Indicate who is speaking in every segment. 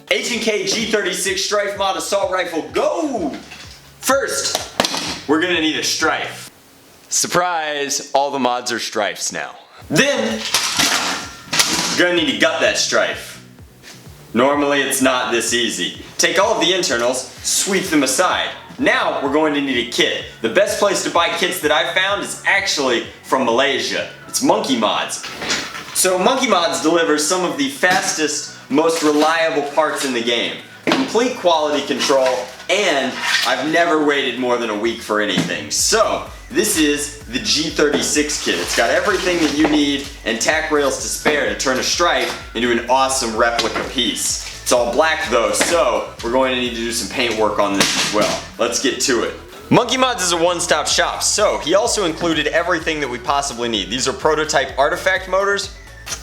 Speaker 1: H&K G36 Strife Mod Assault Rifle, go! First, we're gonna need a strife. Surprise, all the mods are strifes now. Then, you're gonna need to gut that strife. Normally it's not this easy. Take all of the internals, sweep them aside. Now we're going to need a kit. The best place to buy kits that I've found is actually from Malaysia. It's Monkey Mods. So Monkey Mods delivers some of the fastest, most reliable parts in the game. Complete quality control, and I've never waited more than a week for anything. So, this is the G36 kit. It's got everything that you need and tack rails to spare to turn a strife into an awesome replica piece. It's all black though, so we're going to need to do some paint work on this as well. Let's get to it. Monkey Mods is a one-stop shop, so he also included everything that we possibly need. These are prototype artifact motors.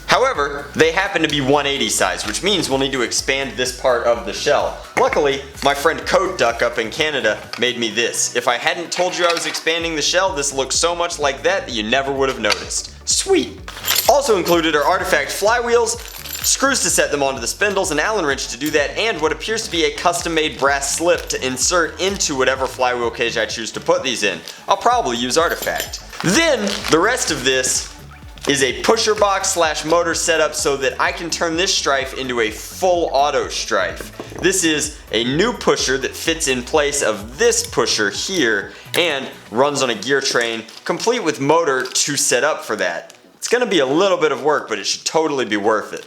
Speaker 1: However, they happen to be 180 size, which means we'll need to expand this part of the shell. Luckily, my friend Coat Duck up in Canada made me this. If I hadn't told you I was expanding the shell, this looks so much like that you never would have noticed. Sweet! Also included are artifact flywheels, screws to set them onto the spindles, an Allen wrench to do that, and what appears to be a custom-made brass slip to insert into whatever flywheel cage I choose to put these in. I'll probably use artifact. Then, the rest of this is a pusher box slash motor setup so that I can turn this strife into a full auto strife. This is a new pusher that fits in place of this pusher here and runs on a gear train, complete with motor to set up for that. It's gonna be a little bit of work, but it should totally be worth it.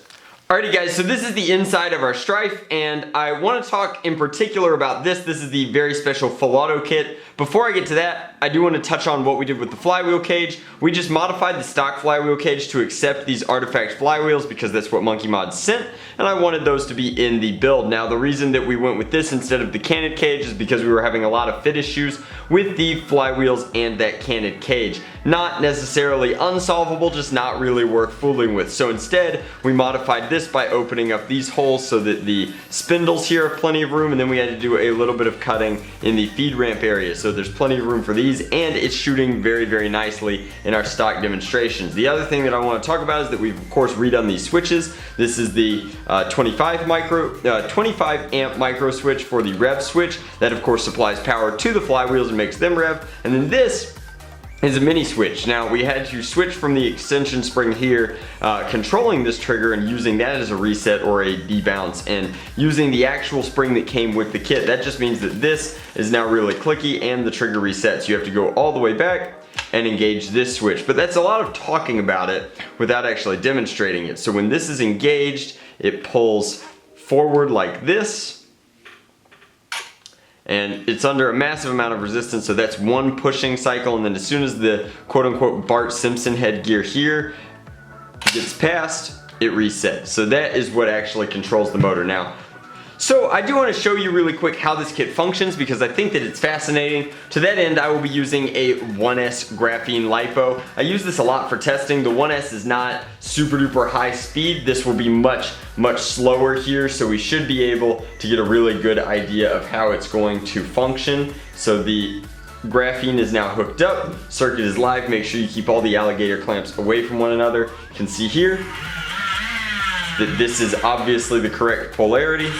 Speaker 1: Alrighty guys, so this is the inside of our strife, and I want to talk in particular about this. This is the very special full auto kit. Before I get to that, I do want to touch on what we did with the flywheel cage. We just modified the stock flywheel cage to accept these artifact flywheels because that's what Monkey Mods sent, and I wanted those to be in the build. Now the reason that we went with this instead of the canted cage is because we were having a lot of fit issues with the flywheels and that canted cage. Not necessarily unsolvable, just not really worth fooling with. So instead, we modified this by opening up these holes so that the spindles here have plenty of room, and then we had to do a little bit of cutting in the feed ramp area. So there's plenty of room for these, and it's shooting very, very nicely in our stock demonstrations. The other thing that I want to talk about is that we've of course redone these switches. This is the 25 amp micro switch for the rev switch. That of course supplies power to the flywheels and makes them rev. And then this is a mini switch. Now we had to switch from the extension spring here, controlling this trigger and using that as a reset or a debounce, and using the actual spring that came with the kit. That just means that this is now really clicky and the trigger resets. You have to go all the way back and engage this switch. But that's a lot of talking about it without actually demonstrating it. So when this is engaged, it pulls forward like this, and it's under a massive amount of resistance, so that's one pushing cycle, and then as soon as the quote-unquote Bart Simpson headgear here gets past, it resets. So that is what actually controls the motor. Now, so I do want to show you really quick how this kit functions because I think that it's fascinating. To that end, I will be using a 1S graphene LiPo. I use this a lot for testing. The 1S is not super duper high speed. This will be much slower here, so we should be able to get a really good idea of how it's going to function. So the graphene is now hooked up, circuit is live. Make sure you keep all the alligator clamps away from one another. You can see here that this is obviously the correct polarity,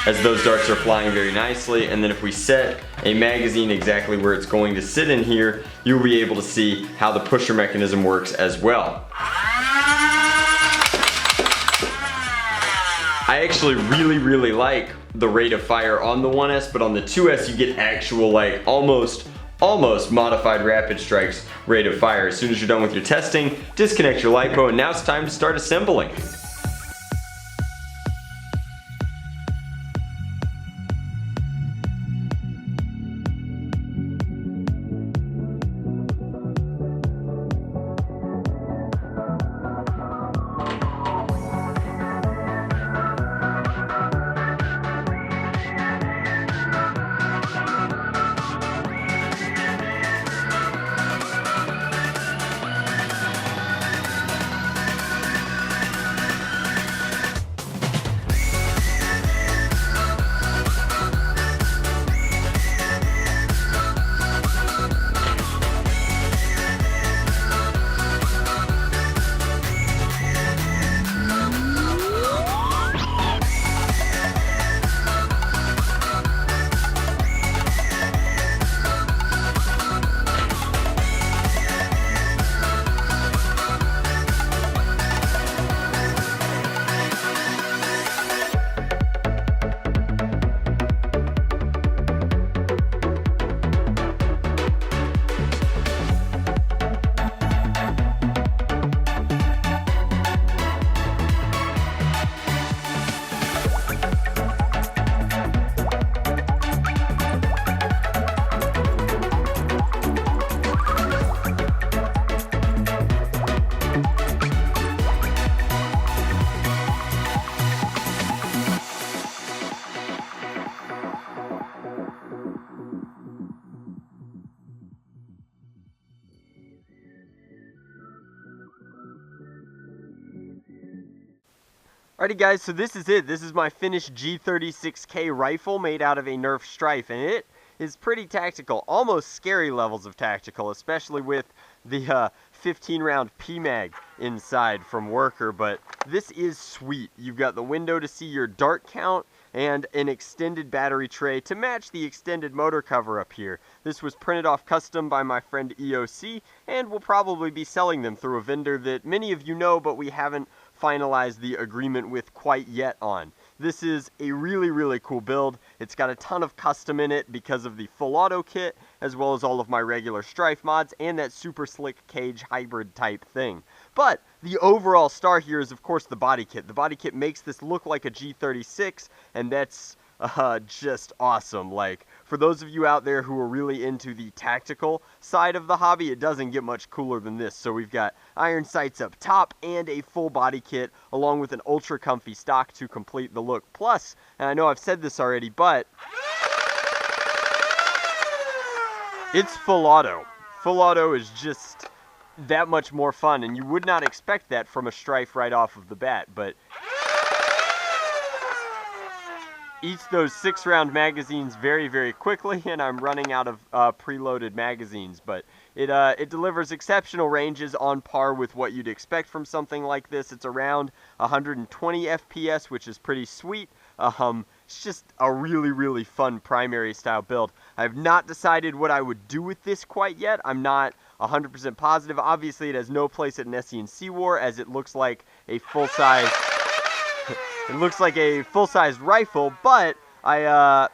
Speaker 1: as those darts are flying very nicely. And then if we set a magazine exactly where it's going to sit in here, you'll be able to see how the pusher mechanism works as well. I actually really like the rate of fire on the 1S, but on the 2S you get actual like almost modified rapid strikes rate of fire. As soon as you're done with your testing, disconnect your LiPo, and now it's time to start assembling.
Speaker 2: Alrighty guys, so this is it. This is my finished G36K rifle made out of a Nerf Strife, and it is pretty tactical, almost scary levels of tactical, especially with the 15-round PMag inside from Worker, but this is sweet. You've got the window to see your dart count and an extended battery tray to match the extended motor cover up here. This was printed off custom by my friend EOC, and we'll probably be selling them through a vendor that many of you know, but we haven't finalized the agreement with quite yet on. This is a really, really cool build. It's got a ton of custom in it because of the full auto kit, as well as all of my regular Strife mods and that super slick cage hybrid type thing. But the overall star here is, of course, the body kit. The body kit makes this look like a G36, and that's just awesome. Like, for those of you out there who are really into the tactical side of the hobby, it doesn't get much cooler than this. So we've got iron sights up top and a full body kit, along with an ultra comfy stock to complete the look. Plus, and I know I've said this already, but it's full auto. Full auto is just that much more fun, and you would not expect that from a Strife right off of the bat, but eats those 6-round magazines very, very quickly, and I'm running out of preloaded magazines, but it delivers exceptional ranges on par with what you'd expect from something like this. It's around 120 FPS, which is pretty sweet. It's just a really, really fun primary style build. I have not decided what I would do with this quite yet. I'm not 100% positive. Obviously, it has no place at an SC&C war, as it looks like a full-size it looks like a full-size rifle, but I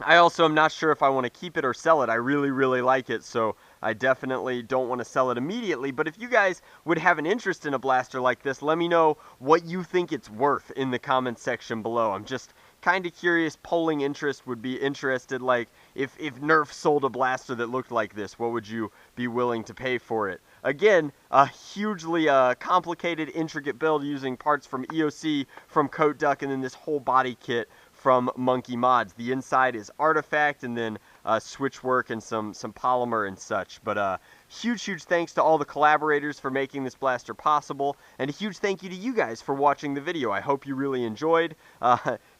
Speaker 2: also am not sure if I want to keep it or sell it. I really, really like it, so I definitely don't want to sell it immediately. But if you guys would have an interest in a blaster like this, let me know what you think it's worth in the comments section below. I'm just kind of curious. Polling interest would be interested. Like, if Nerf sold a blaster that looked like this, what would you be willing to pay for it? Again, a hugely complicated, intricate build using parts from EOC, from Coat Duck, and then this whole body kit from Monkey Mods. The inside is Artifact, and then switch work and some polymer and such. But huge thanks to all the collaborators for making this blaster possible, and a huge thank you to you guys for watching the video. I hope you really enjoyed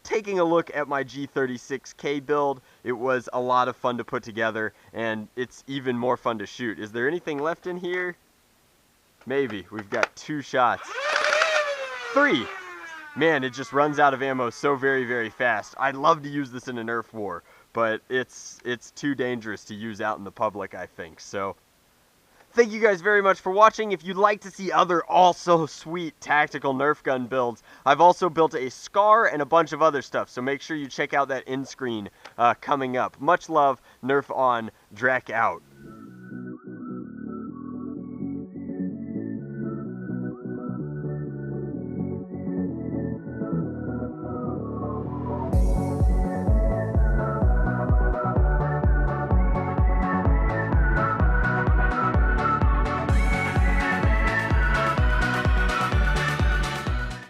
Speaker 2: taking a look at my G36K build. It was a lot of fun to put together, and it's even more fun to shoot. Is there anything left in here? Maybe. We've got 2 shots. 3! Man, it just runs out of ammo so very, very fast. I'd love to use this in a Nerf war, but it's too dangerous to use out in the public, I think. So, thank you guys very much for watching. If you'd like to see other also sweet tactical Nerf gun builds, I've also built a SCAR and a bunch of other stuff, so make sure you check out that end screen coming up. Much love, Nerf on, Drac out.